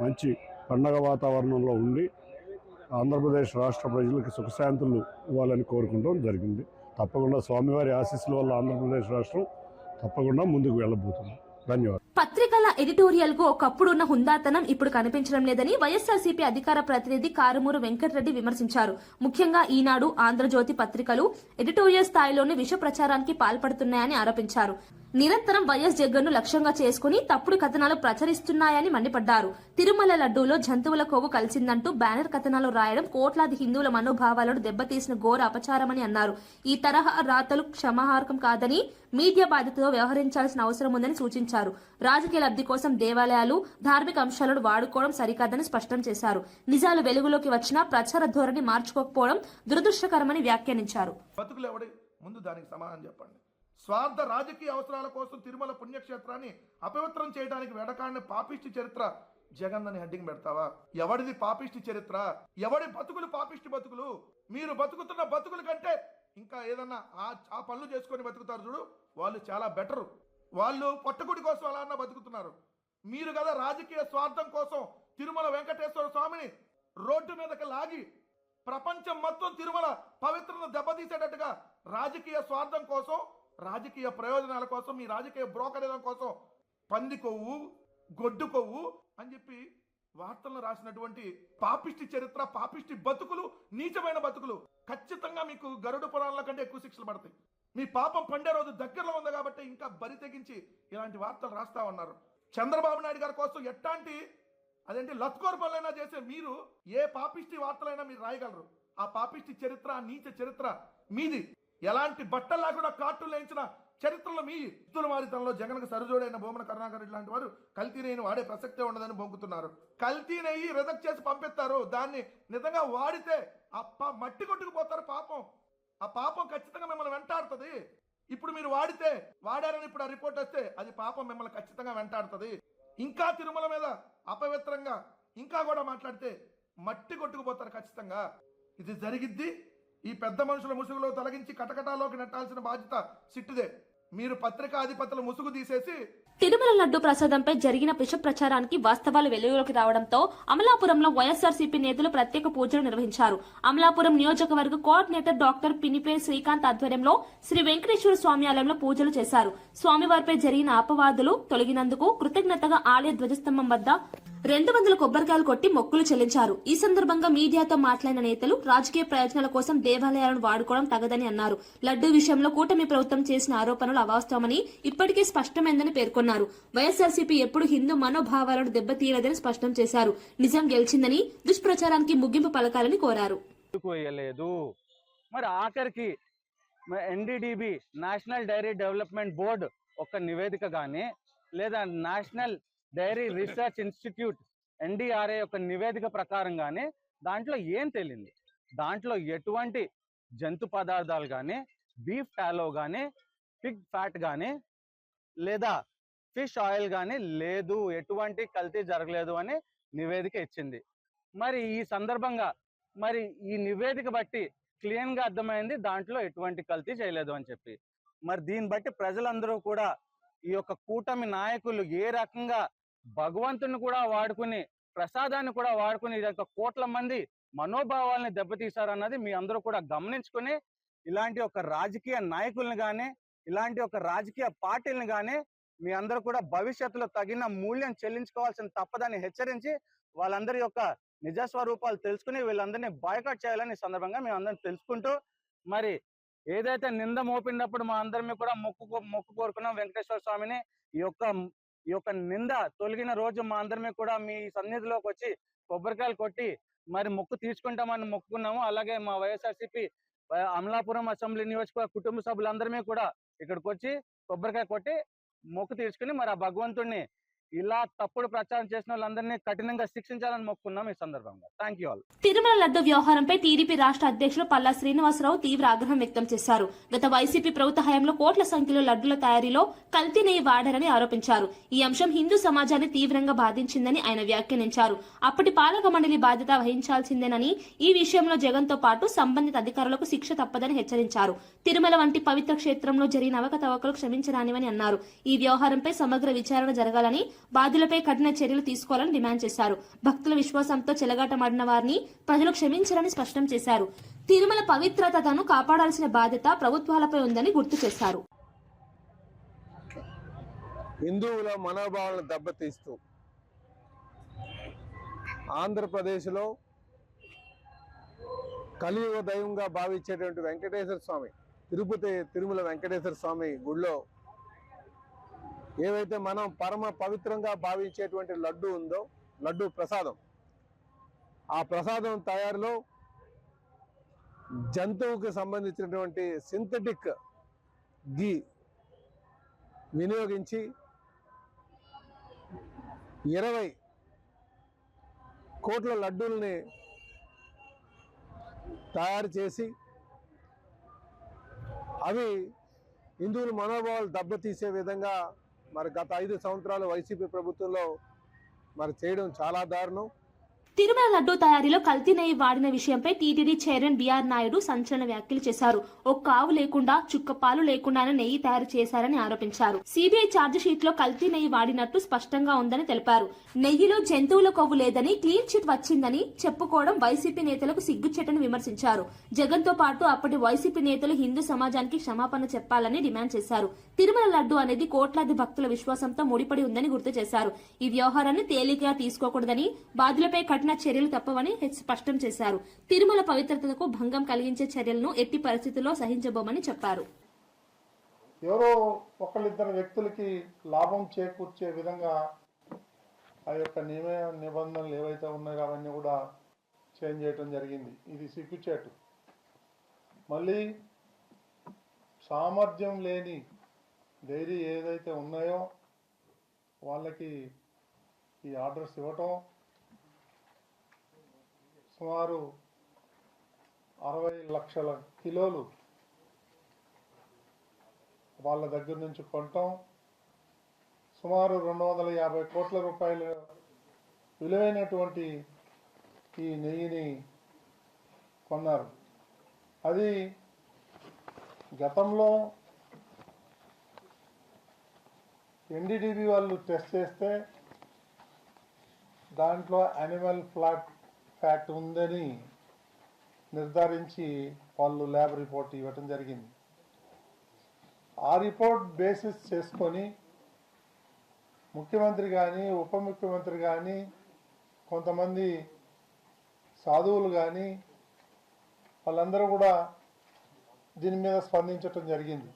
మంచి పండగ వాతావరణంలో ఉండి ఆంధ్రప్రదేశ్ రాష్ట్ర ప్రజలకు సుఖశాంతులు ఇవ్వాలని కోరుకుంటాం జరిగింది. తప్పకుండా స్వామివారి ఆశీస్సుల వల్ల ఆంధ్రప్రదేశ్ రాష్ట్రం తప్పకుండా ముందుకు వెళ్ళబోతుంది. ధన్యవాదాలు. పత్రికల ఎడిటోరియల్ కు ఒకప్పుడు ఉన్న హుందాతనం ఇప్పుడు కనిపించడం లేదని వైఎస్ఆర్సీపీ అధికార ప్రతినిధి కారుమూరు వెంకటరెడ్డి విమర్శించారు. ముఖ్యంగా ఈనాడు, ఆంధ్రజ్యోతి పత్రికలు ఎడిటోరియల్ స్థాయిలోనే విష ప్రచారానికి పాల్పడుతున్నాయని ఆరోపించారు. నిరంతరం వైఎస్ జగన్ ను లక్ష్యంగా చేసుకుని తప్పుడు కథనాలు ప్రచురిస్తున్నాయని మండిపడ్డారు. తిరుమల లడ్డూలో జంతువుల కొవ్వు కలిసిందంటూ బ్యానర్ కథనాలు రాయడం కోట్లాది హిందువుల మనోభావాలను దెబ్బతీసిన ఘోర అపచారమని అన్నారు. ఈ తరహా రాతలు క్షమార్హం కాదని, మీడియా బాధ్యతతో వ్యవహరించాల్సిన అవసరం ఉందని సూచించారు. రాజకీయ లబ్ధి కోసం దేవాలయాలు, ధార్మిక అంశాలను వాడుకోవడం సరికాదని స్పష్టం చేశారు. నిజాలు వెలుగులోకి వచ్చినా ప్రచార ధోరణి మార్చుకోకపోవడం దురదృష్టకరమని వ్యాఖ్యానించారు. ముందు దానికి సమాధానం చెప్పండి. స్వార్థ రాజకీయ అవసరాల కోసం తిరుమల పుణ్యక్షేత్రాన్ని అపవిత్రం చేయడానికి వెడకాడిన పాపిష్టి చరిత్ర జగన్ అని హెడ్డింగ్ పెడతావా? ఎవడిది పాపిష్టి చరిత్ర? ఎవడి బతుకులు పాపిష్టి బతుకులు? మీరు బతుకుతున్న బతుకుల కంటే ఇంకా ఏదన్నా ఆ పనులు చేసుకొని బతుకుతారు చూడు, వాళ్ళు చాలా బెటరు. వాళ్ళు పొట్టగుడి కోసం అలా అన్నా బతుకుతున్నారు. మీరు కదా రాజకీయ స్వార్థం కోసం తిరుమల వెంకటేశ్వర స్వామిని రోడ్డు మీదకి లాగి ప్రపంచం మొత్తం తిరుమల పవిత్రను దెబ్బతీసేటట్టుగా రాజకీయ స్వార్థం కోసం, రాజకీయ ప్రయోజనాల కోసం, మీ రాజకీయ బ్రోకరేజం కోసం పంది కొవ్వు, గొడ్డు కొవ్వు అని చెప్పి వార్తలను రాసినటువంటి పాపిష్టి చరిత్ర, పాపిష్టి బతుకులు, నీచమైన బతుకులు. ఖచ్చితంగా మీకు గరుడ పురాణాల కంటే ఎక్కువ శిక్షలు పడతాయి. మీ పాపం పండే రోజు దగ్గరలో ఉంది కాబట్టి ఇంకా బరి తెగించి ఇలాంటి వార్తలు రాస్తా ఉన్నారు. చంద్రబాబు నాయుడు గారి కోసం ఎట్లాంటి లత్కోర్ పనులైనా చేసే మీరు ఏ పాపిష్టి వార్తలైనా మీరు రాయగలరు. ఆ పాపిష్టి చరిత్ర, నీచ చరిత్ర మీది. ఎలాంటి బట్టల్లా కూడా కార్టూన్లు వేయించిన చరిత్రలో మీ ఇత్తుల మారితనంలో జగన్కు సరిజోడైన భూమన కరుణాకర్ రెడ్డి లాంటి వారు కల్తీ నెయ్యిని వాడే ప్రసక్తే ఉండదని బొంకుతున్నారు. కల్తీ నెయ్యి రిజెక్ట్ చేసి పంపిస్తారు. దాన్ని నిజంగా వాడితే మట్టి కొట్టుకుపోతారు. పాపం, ఆ పాపం ఖచ్చితంగా మిమ్మల్ని వెంటాడుతుంది. ఇప్పుడు మీరు వాడారని ఇప్పుడు ఆ రిపోర్ట్ వస్తే అది పాపం మిమ్మల్ని ఖచ్చితంగా వెంటాడుతుంది. ఇంకా తిరుమల మీద అపవిత్రంగా ఇంకా కూడా మాట్లాడితే మట్టి కొట్టుకుపోతారు ఖచ్చితంగా. ఇది జరిగిద్ది. ఈ పెద్ద మనుషుల ముసుగులో తొలగించి కటకటాలోకి నెట్టాల్సిన బాధ్యత సిట్టుదే. మీరు పత్రికాధిపతుల ముసుగు తీసేసి తిరుమల లడ్డు ప్రసాదంపై జరిగిన విష ప్రచారానికి వాస్తవాలు వెలుగులోకి రావడంతో అమలాపురంలో వైఎస్ఆర్సీపీ నేతలు ప్రత్యేక పూజలు నిర్వహించారు. అమలాపురం నియోజకవర్గ కోఆర్డినేటర్ డాక్టర్ పినిపే శ్రీకాంత్ ఆధ్వర్యంలో శ్రీ వెంకటేశ్వర స్వామి ఆలయంలో పూజలు చేశారు. స్వామివారిపై జరిగిన అపవాదులు తొలగినందుకు కృతజ్ఞతగా ఆలయ ధ్వజస్తంభం వద్ద 200 కొబ్బరికాయలు కొట్టి మొక్కులు చెల్లించారు. ఈ సందర్భంగా మీడియాతో మాట్లాడిన నేతలు రాజకీయ ప్రయోజనాల కోసం దేవాలయాలను వాడుకోవడం తగదని అన్నారు. లడ్డూ విషయంలో కూటమి ప్రభుత్వం చేసిన ఆరోపణలు అవాస్తవమని ఇప్పటికే స్పష్టమైందని పేర్కొన్నారు. వైఎస్ఆర్సీపీ ఎప్పుడు హిందూ మనోభావాలను దెబ్బతీయలేదని స్పష్టం చేశారు. నిజం గెలిచిందని దుష్ప్రచారానికి ముగింపు పలకాలని కోరారు. మరి ఆఖరికి NDDB national dairy development board ఒక నివేదిక గానీ లేదా national dairy research institute NDRA యొక్క నివేదిక ప్రకారంగానే దాంట్లో ఏం తేలింది? దాంట్లో ఎటువంటి జంతు పదార్థాలు కానీ, బీఫ్ టాలో కానీ, పిగ్ ఫ్యాట్ కానీ లేదా ఫిష్ ఆయిల్ కానీ లేదు, ఎటువంటి కల్తీ జరగలేదు అని నివేదిక ఇచ్చింది. మరి ఈ సందర్భంగా మరి ఈ నివేదిక బట్టి క్లియర్గా అర్థమైంది దాంట్లో ఎటువంటి కల్తీ చేయలేదు అని చెప్పి. మరి దీన్ని బట్టి ప్రజలందరూ కూడా ఈ యొక్క కూటమి నాయకులు ఏ రకంగా భగవంతుని కూడా వాడుకుని, ప్రసాదాన్ని కూడా వాడుకుని కోట్ల మంది మనోభావాలని దెబ్బతీశారన్నది మీ అందరూ కూడా గమనించుకుని ఇలాంటి ఒక రాజకీయ నాయకుల్ని కానీ, ఇలాంటి ఒక రాజకీయ పార్టీలను కానీ మీ అందరూ కూడా భవిష్యత్తులో తగిన మూల్యం చెల్లించుకోవాల్సిన తప్పదని హెచ్చరించి వాళ్ళందరి యొక్క నిజస్వరూపాలు తెలుసుకుని వీళ్ళందరినీ బాయ్కాట్ చేయాలని ఈ సందర్భంగా మేము అందరం తెలుసుకుంటూ, మరి ఏదైతే నింద మోపినప్పుడు మా అందరినీ కూడా మొక్కు కోరుకున్నాం వెంకటేశ్వర స్వామిని. ఈ యొక్క నింద తొలగిన రోజు మా అందరినీ కూడా మీ సన్నిధిలోకి వచ్చి కొబ్బరికాయలు కొట్టి మరి మొక్కు తీసుకుంటామని మొక్కుకున్నాము. అలాగే మా వైఎస్ఆర్సీపీ అమలాపురం అసెంబ్లీ నియోజకవర్గ కుటుంబ సభ్యులందరినీ కూడా ఇక్కడికి వచ్చి కొబ్బరికాయ కొట్టి మొక్కు తీర్చుకుని మరి ఆ భగవంతుడిని ఇలా తప్పుడు ప్రచారం చేసిన వాళ్ళందరినీ కఠినంగా శిక్షించాలని మొక్కున్నాం ఈ సందర్భంగా. Thank you all. Tirumala laddu వ్యవహారంపై టీడీపీ రాష్ట్ర అధ్యక్షులు పల్లా శ్రీనివాసరావు తీవ్ర ఆగ్రహం వ్యక్తం చేశారు. గత వైసీపీ ప్రభుత్వ హయాంలో కోట్ల సంఖ్యలో లడ్డుల తయారీలో కల్తీ నెయ్యి వాడారని ఆరోపించారు. ఈ అంశం హిందూ సమాజాన్ని తీవ్రంగా బాధించిందని ఆయన వ్యాఖ్యానించారు. అప్పటి పాలక మండలి బాధ్యత వహించాల్సిందేనని, ఈ విషయంలో జగన్ తో పాటు సంబంధిత అధికారులకు శిక్ష తప్పదని హెచ్చరించారు. తిరుమల వంటి పవిత్ర క్షేత్రంలో జరిగిన అవకతవకలు క్షమించరానివని అన్నారు. ఈ వ్యవహారంపై సమగ్ర విచారణ జరగాలని బాధ్యులపై కఠిన చర్యలు తీసుకోవాలని డిమాండ్ చేశారు. భక్తుల విశ్వాసంతో చెలగాటమాడిన వారిని ప్రజలు క్షమించాలని స్పష్టం చేశారు. తిరుమల పవిత్రతను కాపాడాల్సిన బాధ్యత ప్రభుత్వాలపై ఉందని గుర్తు చేశారు. హిందువుల మనోభావాలను దెబ్బతీస్తూ ఆంధ్రప్రదేశ్లో కలియుగ దైవంగా భావించేటువంటి వెంకటేశ్వర స్వామి, తిరుమల వెంకటేశ్వర స్వామి గుడిలో ఏవైతే మనం పరమ పవిత్రంగా భావించేటువంటి లడ్డు ఉందో, లడ్డు ప్రసాదం, ఆ ప్రసాదం తయారులో జంతువుకి సంబంధించినటువంటి సింథటిక్ గీ వినియోగించి 20 కోట్ల లడ్డూల్ని తయారు చేసి అవి హిందువుల మనోభావాలు దెబ్బతీసే విధంగా మరి గత 5 సంవత్సరాలు వైసీపీ ప్రభుత్వంలో మరి చేయడం చాలా దారుణం. తిరుమల లడ్డూ తయారీలో కల్తీ నెయ్యి వాడిన విషయంపై టీటీడీ చైర్మన్ బిఆర్ నాయుడు సంచలన వ్యాఖ్యలు చేశారు. ఒక్క ఆవు లేకుండా, చుక్క పాలు లేకుండానే నెయ్యి తయారు చేశారని ఆరోపించారు. సిబిఐ ఛార్జ్ షీట్ లో కల్తీ నెయ్యి వాడినట్టు స్పష్టంగా ఉందని తెలిపారు. నెయ్యిలో జంతువుల కొవ్వు లేదని, క్లీన్ చిట్ వచ్చిందని చెప్పుకోవడం వైసీపీ నేతలకు సిగ్గుచెట్టని విమర్శించారు. జగన్ తో పాటు అప్పటి వైసీపీ నేతలు హిందూ సమాజానికి క్షమాపణ చెప్పాలని డిమాండ్ చేశారు. తిరుమల లడ్డు అనేది కోట్లాది భక్తుల విశ్వాసంతో ముడిపడి ఉందని గుర్తు చేశారు. ఈ వ్యవహారాన్ని తేలికగా తీసుకోకూడదని, బాధ్యులపై కఠిన చర్యలు తప్పవని స్పష్టం చేశారు. తిరుమల పవిత్రతకు భంగం కలిగించే చర్యలను ఎట్టి పరిస్థితుల్లో సహించబోమని చెప్పారు. ఎవరో ఒకళ్ళిద్దరు వ్యక్తులకి లాభం చేకూర్చే విధంగా ఆ యొక్క నిబంధనలు ఏవైతే ఉన్నాయో అవన్నీ కూడా చేంజ్ చేయడం జరిగింది. ఇది సిగ్గుచేటు. మళ్ళీ సామర్థ్యం లేని డైరీ ఏదైతే ఉన్నాయో వాళ్ళకి ఈ ఆర్డర్స్ ఇవ్వటం, సుమారు 60 లక్షల కిలోలు వాళ్ళ దగ్గర నుంచి కొనటం, సుమారు 250 కోట్ల రూపాయల విలువైనటువంటి ఈ నెయ్యిని కొన్నారు. అది గతంలో ఎన్డీడీబీ వాళ్ళు టెస్ట్ చేస్తే దాంట్లో యానిమల్ ఫ్యాట్ ఉందని నిర్ధారించి వాళ్ళు ల్యాబ్ రిపోర్ట్ ఇవ్వటం జరిగింది. ఆ రిపోర్ట్ బేసిస్ చేసుకొని ముఖ్యమంత్రి కానీ, ఉప ముఖ్యమంత్రి కానీ, కొంతమంది సాధువులు కానీ వాళ్ళందరూ కూడా దీని మీద స్పందించటం జరిగింది.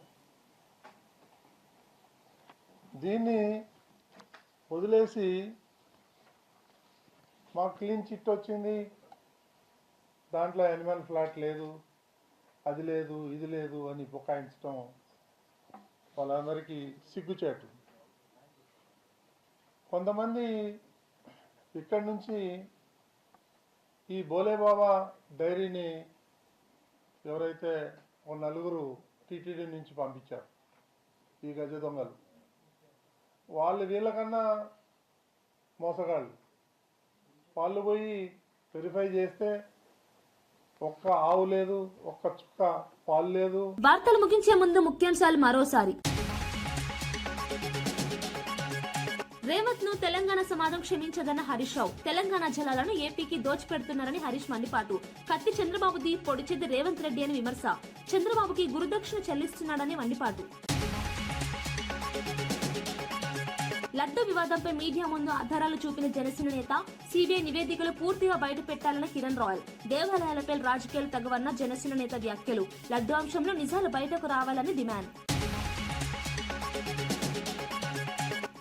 దీన్ని వదిలేసి మాకు క్లీన్ చిట్ వచ్చింది, దాంట్లో యానిమల్ ఫ్లాట్ లేదు, అది లేదు, ఇది లేదు అని బుకాయించడం వాళ్ళందరికీ సిగ్గుచేటు. కొంతమంది ఇక్కడి నుంచి ఈ బోలేబాబా డైరీని ఎవరైతే ఓ 4 టీటీడీ నుంచి పంపించారు, ఈ గజ దొంగలు, వాళ్ళు వీళ్ళకన్నా మోసగాళ్ళు. వాళ్ళు పోయి వెరిఫై చేస్తే ఒక్క ఆవు లేదు, ఒక్క చుక్క పాలు లేదు. వార్తలు ముగించే ముందు ముఖ్యాంశాలు మరోసారి. రేవంత్ ను తెలంగాణ సమాజం క్షమించదన్న హరీష్ రావు. తెలంగాణ జలాలను ఏపీకి దోచిపెడుతున్నారని హరీష్ మండిపాటు. కత్తి చంద్రబాబుది, పొడిచేది రేవంత్ రెడ్డి అని విమర్శ. చంద్రబాబుకి గురుదక్షిణ చెల్లిస్తున్నాడని మండిపాటు. లడ్డు వివాదంపై మీడియా ముందు ఆధారాలు చూపిన జనసేన నేత, సిబిఐ నివేదికలు పూర్తిగా బయట పెట్టాలని కిరణ్ రాయల్. దేవాలయాలపై రాజకీయాలు తగవన్న జనసేన నేత వ్యాఖ్యలు. లడ్డు అంశంలో నిజాలు బయటకు రావాలని డిమాండ్.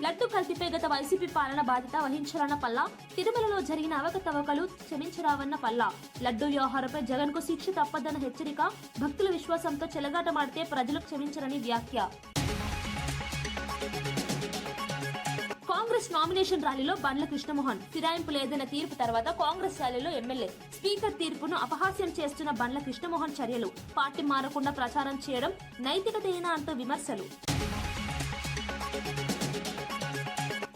లడ్డు కల్తీపై గత వైసీపీ పాలన బాధ్యత వహించాలన్న పల్లా. తిరుమలలో జరిగిన అవకతవకలు క్షమించరావన్న పల్లా. లడ్డు వ్యవహారంపై జగన్ కు శిక్ష తప్పదన్న హెచ్చరిక. భక్తుల విశ్వాసంతో చెలగాటమాడితే ప్రజలు క్షమించరని వ్యాఖ్య. కాంగ్రెస్ నామినేషన్ ర్యాలీలో బండ్ల కృష్ణమోహన్. ఫిరాయింపు లేదన్న తీర్పు తర్వాత కాంగ్రెస్ ర్యాలీలో ఎమ్మెల్యే. స్పీకర్ తీర్పును అపహాస్యం చేస్తున్న బండ్ల కృష్ణమోహన్ చర్యలు. పార్టీ మారకుండా ప్రచారం చేయడం నైతికతేనా అంటూ విమర్శలు.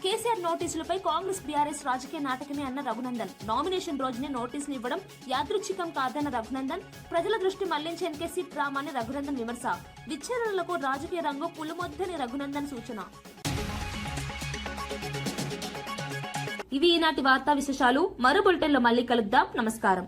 కేసీఆర్ నోటీసులపై కాంగ్రెస్ బీఆర్ఎస్ రాజకీయ నాటకమే అన్న రఘునందన్. నామినేషన్ రోజునే నోటీసులు ఇవ్వడం యాదృచ్ఛికం కాదన్న రఘునందన్. ప్రజల దృష్టి మళ్లించేందుకే సిట్ డ్రామాని రఘునందన్ విమర్శ. విచారణలకు రాజకీయ రంగు పులుమొద్దని రఘునందన్ సూచన. ఇవి ఈనాటి వార్తా విశేషాలు. మరో బులెటిన్లో మళ్ళీ కలుద్దాం. నమస్కారం.